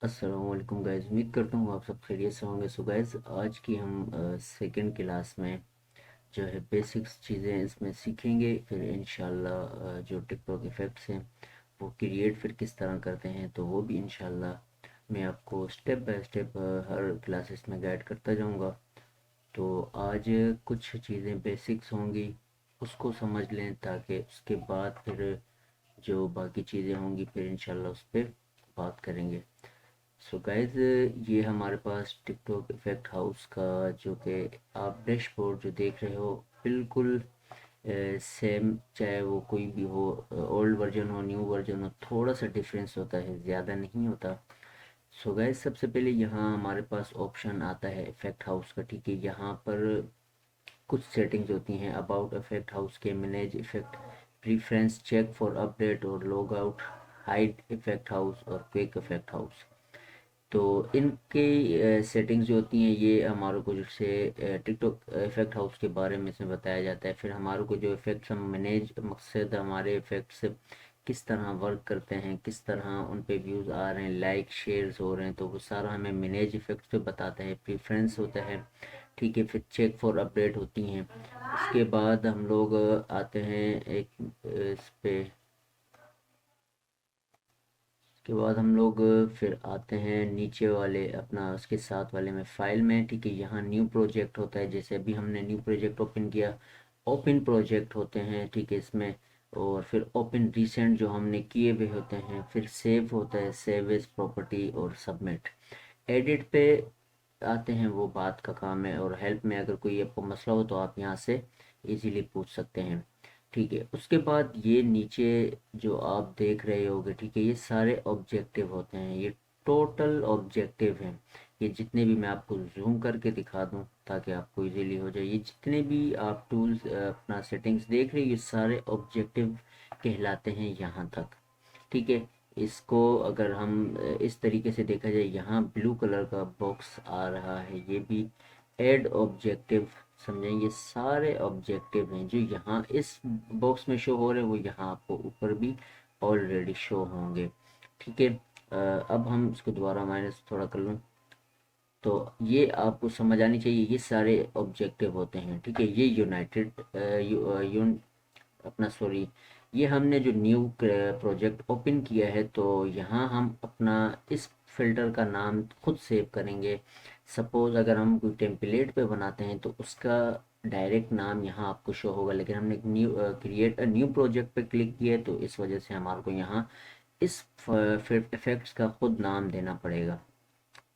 अस्सलाम वालेकुम गाइस। उम्मीद करता हूँ आप सब खैरियत से होंगे। सो गाइस, आज की हम सेकंड क्लास में जो है बेसिक्स चीज़ें इसमें सीखेंगे। फिर इंशाल्लाह जो टिकटॉक इफ़ेक्ट्स हैं वो क्रिएट फिर किस तरह करते हैं तो वो भी इंशाल्लाह मैं आपको step by step her classes में गाइड करता जाऊँगा। तो आज कुछ चीज़ें बेसिक्स होंगी, उसको समझ लें ताकि उसके बाद फिर जो बाकी चीज़ें होंगी फिर इंशाल्लाह उस पर बात करेंगे। सो गाइज, ये हमारे पास टिकटॉक इफेक्ट हाउस का जो कि आप डैशबोर्ड जो देख रहे हो बिल्कुल सेम, चाहे वो कोई भी हो, ओल्ड वर्जन हो न्यू वर्जन हो, थोड़ा सा डिफरेंस होता है, ज़्यादा नहीं होता। सो गाइज, सबसे पहले यहाँ हमारे पास ऑप्शन आता है इफेक्ट हाउस का। ठीक है, यहाँ पर कुछ सेटिंग्स होती हैं अबाउट इफेक्ट हाउस के, manage effect, preference, check for update और log out, hide effect house और क्विक इफेक्ट हाउस। तो इनकी सेटिंग्स जो होती हैं ये हमारे को जैसे टिकटॉक इफेक्ट हाउस के बारे में इसमें बताया जाता है। फिर हमारे को जो इफेक्ट्स हम मैनेज, मकसद हमारे इफेक्ट्स किस तरह वर्क करते हैं, किस तरह उन पे व्यूज़ आ रहे हैं, लाइक शेयर्स हो रहे हैं, तो वो सारा हमें मैनेज इफेक्ट्स पे बताता है। प्रीफ्रेंस होता है, ठीक है। फिर चेक फॉर अपडेट होती हैं। उसके बाद हम लोग आते हैं एक इस पे, के बाद हम लोग फिर आते हैं नीचे वाले अपना उसके साथ वाले में फाइल में। ठीक है, यहाँ न्यू प्रोजेक्ट होता है, जैसे अभी हमने न्यू प्रोजेक्ट ओपन किया, ओपन प्रोजेक्ट होते हैं, ठीक है इसमें। और फिर ओपन रिसेंट जो हमने किए हुए होते हैं, फिर सेव होता है, सेव एज प्रॉपर्टी और सबमिट। एडिट पे आते हैं, वो बात का काम है, और हेल्प में अगर कोई आपको मसला हो तो आप यहाँ से इजीली पूछ सकते हैं। ठीक है, उसके बाद ये नीचे जो आप देख रहे होगे, ठीक है, ये सारे ऑब्जेक्टिव होते हैं, ये टोटल ऑब्जेक्टिव हैं। ये जितने भी, मैं आपको जूम करके दिखा दूं ताकि आपको इजीली हो जाए, ये जितने भी आप टूल्स अपना सेटिंग्स देख रहे हैं ये सारे ऑब्जेक्टिव कहलाते हैं यहाँ तक। ठीक है, इसको अगर हम इस तरीके से देखा जाए, यहाँ ब्लू कलर का बॉक्स आ रहा है, ये भी ऐड ऑब्जेक्टिव समझें। ये सारे ऑब्जेक्टिव हैं जो यहाँ इस बॉक्स में शो हो रहे हैं, वो यहाँ आपको ऊपर भी ऑलरेडी शो होंगे। ठीक है, अब हम इसको दोबारा माइनस थोड़ा कर लूँ तो ये आपको समझ आनी चाहिए, ये सारे ऑब्जेक्टिव होते हैं। ठीक है, ये यूनाइटेड अपना सॉरी, ये हमने जो न्यू प्रोजेक्ट ओपन किया है तो यहाँ हम अपना इस फिल्टर का नाम खुद सेव करेंगे। सपोज़ अगर हम कोई टेम्पलेट पे बनाते हैं तो उसका डायरेक्ट नाम यहाँ आपको शो होगा, लेकिन हमने new create a new project पे क्लिक किया है तो इस वजह से हमारे को यहाँ इस इफेक्ट्स का खुद नाम देना पड़ेगा।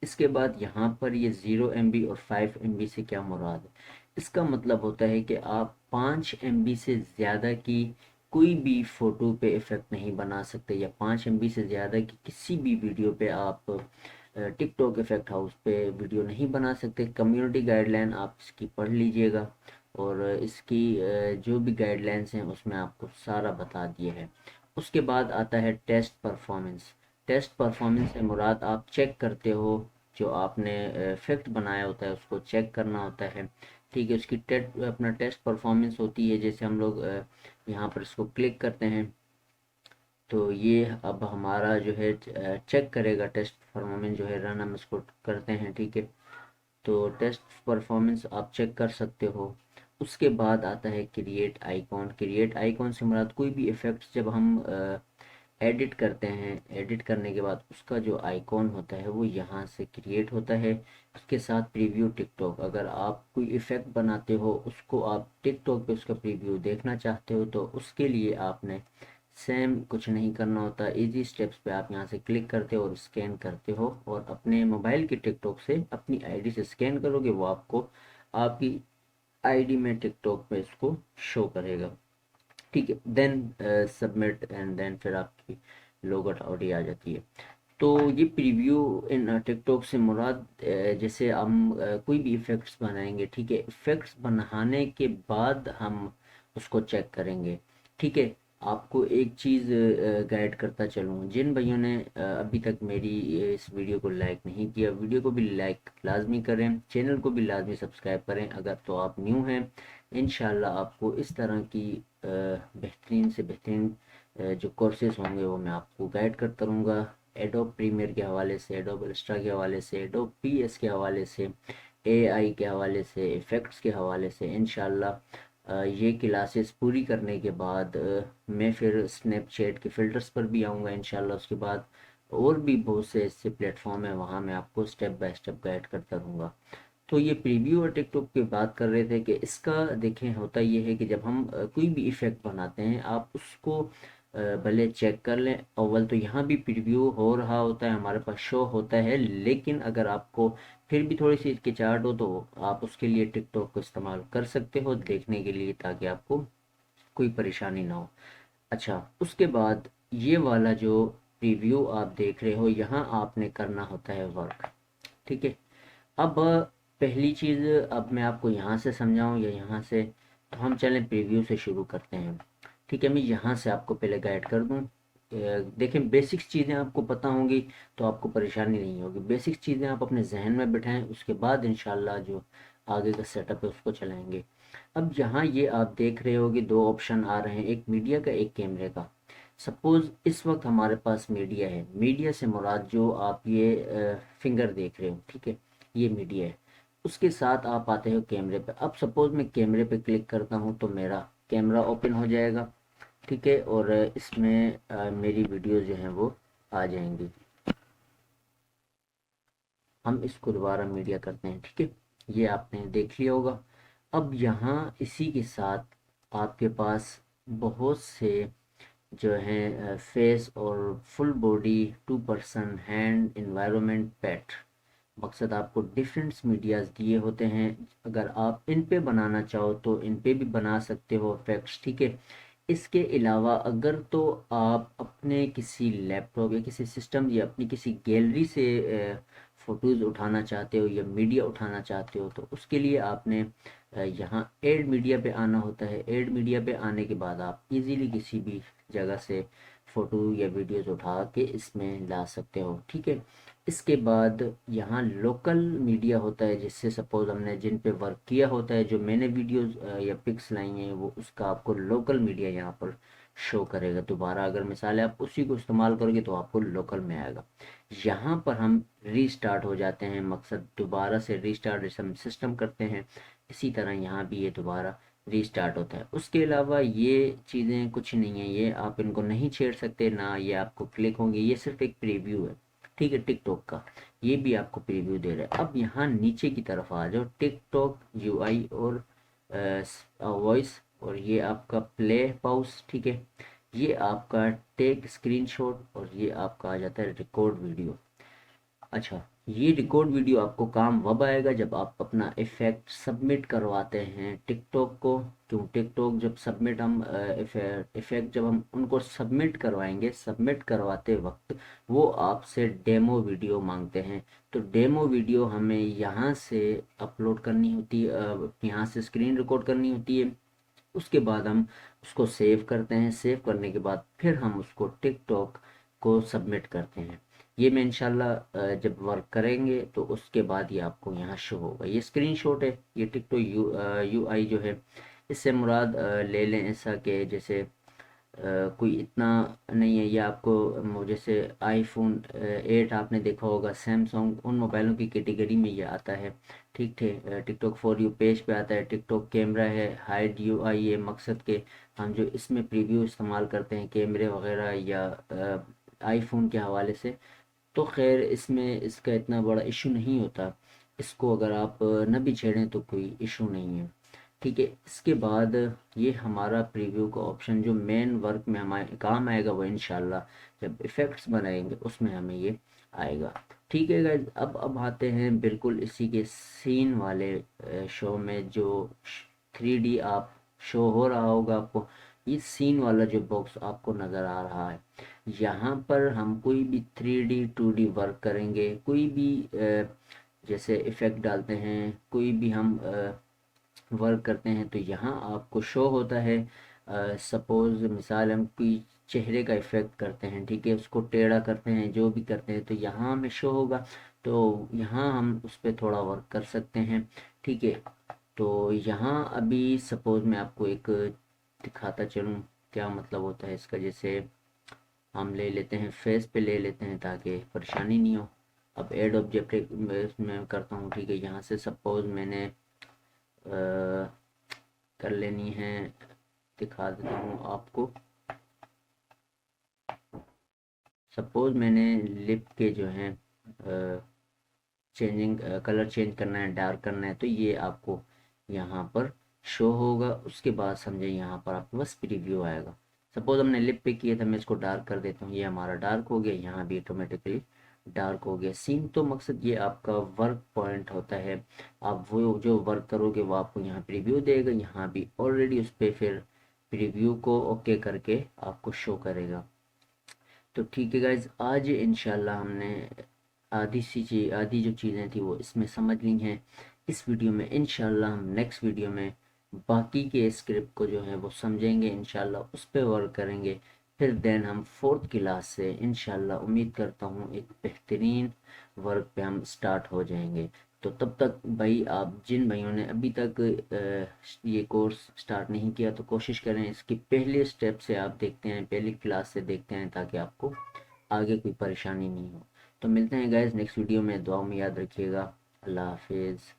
इसके बाद यहाँ पर ये 0 MB और 5 MB से क्या मुराद है, इसका मतलब होता है कि आप 5 MB से ज़्यादा की कोई भी फ़ोटो पे इफ़ेक्ट नहीं बना सकते, या 5 MB से ज़्यादा की किसी भी वीडियो पे आप टिकटॉक इफ़ेक्ट हाउस पे वीडियो नहीं बना सकते। कम्युनिटी गाइडलाइन आप इसकी पढ़ लीजिएगा, और इसकी जो भी गाइडलाइंस हैं उसमें आपको सारा बता दिया है। उसके बाद आता है टेस्ट परफॉर्मेंस। टेस्ट परफॉर्मेंस से मुराद आप चेक करते हो, जो आपने इफेक्ट बनाया होता है उसको चेक करना होता है। ठीक है, उसकी अपना टेस्ट परफॉर्मेंस होती है, जैसे हम लोग यहाँ पर इसको क्लिक करते हैं तो ये अब हमारा जो है चेक करेगा टेस्ट परफॉर्मेंस जो है रन, हम इसको करते हैं। ठीक है, तो टेस्ट परफॉर्मेंस आप चेक कर सकते हो। उसके बाद आता है क्रिएट आइकॉन। क्रिएट आइकॉन से मुराद कोई भी इफ़ेक्ट्स जब हम एडिट करते हैं, एडिट करने के बाद उसका जो आइकॉन होता है वो यहाँ से क्रिएट होता है। उसके साथ प्रीव्यू टिकटॉक, अगर आप कोई इफ़ेक्ट बनाते हो उसको आप टिकटॉक पे उसका प्रीव्यू देखना चाहते हो तो उसके लिए आपने सेम कुछ नहीं करना होता, इजी स्टेप्स पे आप यहाँ से क्लिक करते हो और स्कैन करते हो, और अपने मोबाइल की टिकटॉक से अपनी आईडी से स्कैन करोगे, वो आपको आपकी आईडी में टिकटॉक पे इसको शो करेगा। ठीक है, देन सबमिट एंड देन फिर आपकी लोगोट ऑडी आ जाती है। तो ये प्रीव्यू इन टिकटॉक से मुराद जैसे हम कोई भी इफ़ेक्ट्स बनाएंगे, ठीक है, इफ़ेक्ट्स बनाने के बाद हम उसको चेक करेंगे। ठीक है, आपको एक चीज़ गाइड करता चलूँ, जिन भाइयों ने अभी तक मेरी इस वीडियो को लाइक नहीं किया, वीडियो को भी लाइक लाजमी करें, चैनल को भी लाजमी सब्सक्राइब करें अगर तो आप न्यू हैं। इंशाल्लाह आपको इस तरह की बेहतरीन से बेहतरीन जो कोर्सेज़ होंगे वो मैं आपको गाइड करता रहूँगा। एडोब प्रीमियर के हवाले से, एडोब इलस्ट्रा के हवाले से, एडोब पीएस के हवाले से, एआई के हवाले से, इफ़ेक्ट्स के हवाले से इंशाल्लाह ये क्लासेस पूरी करने के बाद मैं फिर स्नैपचैट के फ़िल्टर्स पर भी आऊँगा इंशाल्लाह। उसके बाद और भी बहुत से ऐसे प्लेटफॉर्म हैं, वहाँ मैं आपको स्टेप बाय स्टेप गाइड करता रहूँगा। तो ये प्रीव्यू और टिकटॉक की बात कर रहे थे कि इसका देखें होता ये है कि जब हम कोई भी इफ़ेक्ट बनाते हैं आप उसको भले चेक कर लें। अव्वल तो यहाँ भी प्रीव्यू हो रहा होता है, हमारे पास शो होता है, लेकिन अगर आपको फिर भी थोड़ी सी हिचकिचाहट हो तो आप उसके लिए टिकटॉक को इस्तेमाल कर सकते हो देखने के लिए, ताकि आपको कोई परेशानी ना हो। अच्छा, उसके बाद ये वाला जो प्रीव्यू आप देख रहे हो, यहाँ आपने करना होता है वर्क। ठीक है, अब पहली चीज़, अब मैं आपको यहाँ से समझाऊँ या यहाँ से, तो हम चलें प्रीव्यू से शुरू करते हैं। ठीक है, मैं यहाँ से आपको पहले गाइड कर दूँ। देखें, बेसिक्स चीज़ें आपको पता होंगी तो आपको परेशानी नहीं होगी। बेसिक्स चीज़ें आप अपने जहन में बिठाएं, उसके बाद इंशाल्लाह जो आगे का सेटअप है उसको चलाएंगे। अब यहाँ ये आप देख रहे हो कि दो ऑप्शन आ रहे हैं, एक मीडिया का, एक कैमरे का। सपोज़ इस वक्त हमारे पास मीडिया है। मीडिया से मुराद जो आप ये फिंगर देख रहे हो, ठीक है, ये मीडिया है। उसके साथ आप आते हो कैमरे पे। अब सपोज़ मैं कैमरे पे क्लिक करता हूँ तो मेरा कैमरा ओपन हो जाएगा। ठीक है, और इसमें मेरी वीडियो जो हैं वो आ जाएंगी। हम इसको दोबारा मीडिया करते हैं। ठीक है, ये आपने देख लिया होगा। अब यहाँ इसी के साथ आपके पास बहुत से जो हैं फेस और full body, two person, hand, environment, pet, मकसद आपको डिफरेंट मीडियाज़ दिए होते हैं। अगर आप इन पे बनाना चाहो तो इन पे भी बना सकते हो इफेक्ट्स। ठीक है, इसके अलावा अगर तो आप अपने किसी लैपटॉप या किसी सिस्टम या अपनी किसी गैलरी से फ़ोटोज़ उठाना चाहते हो या मीडिया उठाना चाहते हो तो उसके लिए आपने यहाँ ऐड मीडिया पे आना होता है। ऐड मीडिया पे आने के बाद आप इजीली किसी भी जगह से फ़ोटो या वीडियोज़ उठा के इसमें ला सकते हो। ठीक है, इसके बाद यहाँ लोकल मीडिया होता है, जिससे सपोज़ हमने जिन पे वर्क किया होता है, जो मैंने वीडियोस या पिक्स लाई हैं, वो उसका आपको लोकल मीडिया यहाँ पर शो करेगा। दोबारा अगर मिसाल है आप उसी को इस्तेमाल करोगे तो आपको लोकल में आएगा। यहाँ पर हम रीस्टार्ट हो जाते हैं, मकसद दोबारा से रीस्टार्ट जैसे हम सिस्टम करते हैं, इसी तरह यहाँ भी ये दोबारा रीस्टार्ट होता है। उसके अलावा ये चीज़ें कुछ नहीं है, ये आप इनको नहीं छेड़ सकते, ना ये आपको क्लिक होंगे, ये सिर्फ एक प्रीव्यू है। ठीक है, टिकटॉक का ये भी आपको प्रीव्यू दे रहा है। अब यहाँ नीचे की तरफ आ जाओ, टिकटॉक यूआई और वॉइस, और ये आपका प्ले पाउस। ठीक है, ये आपका टेक स्क्रीनशॉट, और ये आपका आ जाता है रिकॉर्ड वीडियो। अच्छा, ये रिकॉर्ड वीडियो आपको काम वब आएगा जब आप अपना इफ़ेक्ट सबमिट करवाते हैं टिकटॉक को। क्यों, टिकटॉक जब सबमिट हम इफ़ेक्ट जब हम उनको सबमिट करवाएंगे, सबमिट करवाते वक्त वो आपसे डेमो वीडियो मांगते हैं। तो डेमो वीडियो हमें यहाँ से अपलोड करनी होती है, यहाँ से स्क्रीन रिकॉर्ड करनी होती है। उसके बाद हम उसको सेव करते हैं। सेव करने के बाद फिर हम उसको टिकटॉक को सबमिट करते हैं। ये मैं इंशाल्लाह जब वर्क करेंगे तो उसके बाद ये आपको यहाँ शो होगा। ये स्क्रीनशॉट है, ये टिकटॉक यूआई जो है, इससे मुराद ले लें ऐसा कि जैसे कोई इतना नहीं है। ये आपको जैसे आईफोन 8 आपने देखा होगा, सैमसंग, उन मोबाइलों की कैटेगरी में ये आता है। ठीक थे, टिकटॉक फॉर यू पेज पे आता है। टिकटॉक कैमरा है, हाइड यूआई है, मकसद के हम जो इसमें प्रीव्यू इस्तेमाल करते हैं कैमरे वगैरह या आईफोन के हवाले से, तो खैर इसमें इसका इतना बड़ा इशू नहीं होता। इसको अगर आप न भी छेड़ें तो कोई इशू नहीं है। ठीक है, इसके बाद ये हमारा प्रीव्यू का ऑप्शन जो मेन वर्क में हमारे काम आएगा, वो इंशाल्लाह जब इफ़ेक्ट्स बनाएंगे उसमें हमें ये आएगा। ठीक है गाइस, अब आते हैं बिल्कुल इसी के सीन वाले शो में, जो 3D आप शो हो रहा होगा आपको। ये सीन वाला जो बॉक्स आपको नज़र आ रहा है, यहाँ पर हम कोई भी 3D 2D वर्क करेंगे, कोई भी जैसे इफ़ेक्ट डालते हैं, कोई भी हम वर्क करते हैं तो यहाँ आपको शो होता है। सपोज़ मिसाल हम कोई चेहरे का इफ़ेक्ट करते हैं, ठीक है, उसको टेढ़ा करते हैं, जो भी करते हैं, तो यहाँ हमें शो होगा। तो यहाँ हम उस पर थोड़ा वर्क कर सकते हैं। ठीक है, तो यहाँ अभी सपोज़ मैं आपको एक दिखाता चलूँ क्या मतलब होता है इसका। जैसे हम ले लेते हैं फेस पे ले लेते हैं ताकि परेशानी नहीं हो। अब ऐड ऑब्जेक्ट में करता हूँ, ठीक है। यहाँ से सपोज़ मैंने कर लेनी है, दिखा देता हूँ आपको। सपोज़ मैंने लिप के जो हैं चेंजिंग कलर चेंज करना है, डार्क करना है, तो ये आपको यहाँ पर शो होगा। उसके बाद समझे यहाँ पर आपके पास प्रीव्यू आएगा। सपोज हमने लिप पे किया था, मैं इसको डार्क कर देता हूँ, ये हमारा डार्क हो गया, यहाँ भी ऑटोमेटिकली डार्क हो गया सीन। तो मकसद ये आपका वर्क पॉइंट होता है, आप वो जो वर्क करोगे वो आपको यहाँ प्रीव्यू देगा, यहाँ भी ऑलरेडी उस पर फिर प्रीव्यू को ओके करके आपको शो करेगा। तो ठीक है गाइज, आज इंशाल्लाह हमने आधी जो चीज़ें थी वो इसमें समझ ली हैं। इस वीडियो में इंशाल्लाह हम नेक्स्ट वीडियो में बाकी के स्क्रिप्ट को जो है वो समझेंगे, इंशाल्लाह उस पर वर्क करेंगे। फिर देन हम फोर्थ क्लास से इंशाल्लाह उम्मीद करता हूँ एक बेहतरीन वर्क पे हम स्टार्ट हो जाएंगे। तो तब तक भाई, आप जिन भाइयों ने अभी तक ये कोर्स स्टार्ट नहीं किया तो कोशिश करें इसकी पहले स्टेप से आप देखते हैं, पहली क्लास से देखते हैं, ताकि आपको आगे कोई परेशानी नहीं हो। तो मिलते हैं गाइज नेक्स्ट वीडियो में, दुआ में याद रखिएगा। अल्लाह हाफिज़।